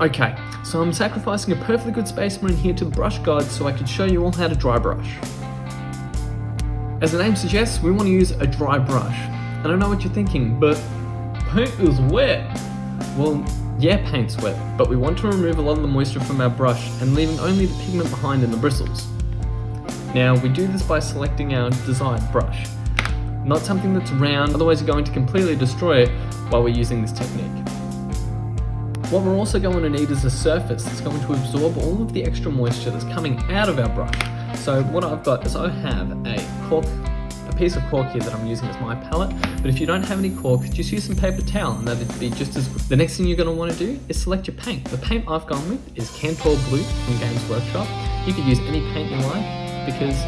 Okay, so I'm sacrificing a perfectly good Space Marine here to the brush god so I could show you all how to dry brush. As the name suggests, we want to use a dry brush. And I know what you're thinking, but paint is wet. Well, yeah, paint's wet, but we want to remove a lot of the moisture from our brush and leaving only the pigment behind in the bristles. Now, we do this by selecting our desired brush. Not something that's round, otherwise you're going to completely destroy it while we're using this technique. What we're also going to need is a surface that's going to absorb all of the extra moisture that's coming out of our brush. So what I've got is I have a piece of cork here that I'm using as my palette, but if you don't have any cork, just use some paper towel and that'd be just as good. The next thing you're going to want to do is select your paint. The paint I've gone with is Kantor Blue from Games Workshop. You could use any paint you like because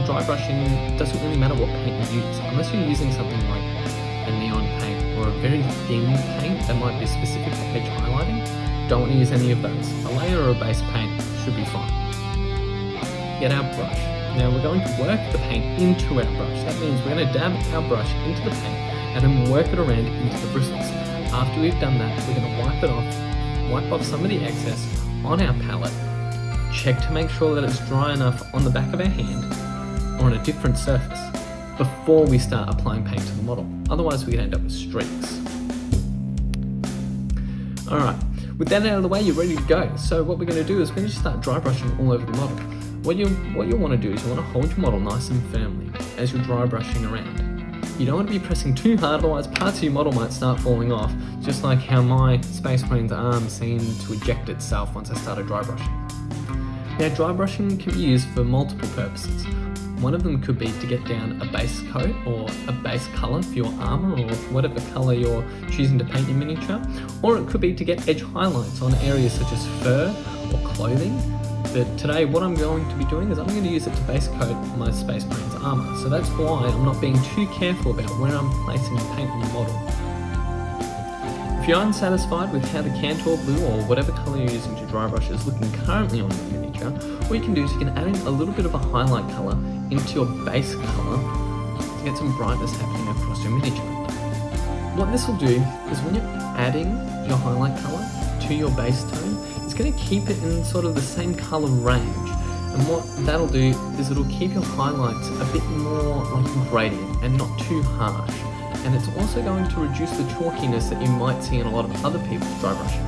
dry brushing doesn't really matter what paint you use, unless you're using something like a neon paint or a very thin paint that might be specific for edge highlighting. Don't want to use any of those. A layer or a base paint should be fine. Get our brush. Now we're going to work the paint into our brush. That means we're going to dab our brush into the paint and then work it around into the bristles. After we've done that, we're going to wipe off some of the excess on our palette, check to make sure that it's dry enough on the back of our hand or on a different surface before we start applying paint to the model. Otherwise we could end up with streaks. Alright, with that out of the way, you're ready to go. So what we're going to do is we're going to start dry brushing all over the model. What you'll want to do is you want to hold your model nice and firmly as you're dry brushing around. You don't want to be pressing too hard, otherwise parts of your model might start falling off, just like how my Space Marine's arm seemed to eject itself once I started dry brushing. Now dry brushing can be used for multiple purposes. One of them could be to get down a base coat or a base colour for your armour or whatever colour you're choosing to paint your miniature, or it could be to get edge highlights on areas such as fur or clothing. But today what I'm going to be doing is I'm going to use it to base coat my Space Marine's armour, so that's why I'm not being too careful about where I'm placing the paint on the model. If you're unsatisfied with how the Kantor Blue or whatever colour you're using to dry brush is looking currently on the miniature, what you can do is you can add in a little bit of a highlight colour into your base colour to get some brightness happening across your miniature. What this will do is when you're adding your highlight colour to your base tone, it's going to keep it in sort of the same colour range. And what that'll do is it'll keep your highlights a bit more like a gradient and not too harsh. And it's also going to reduce the chalkiness that you might see in a lot of other people's dry brushing.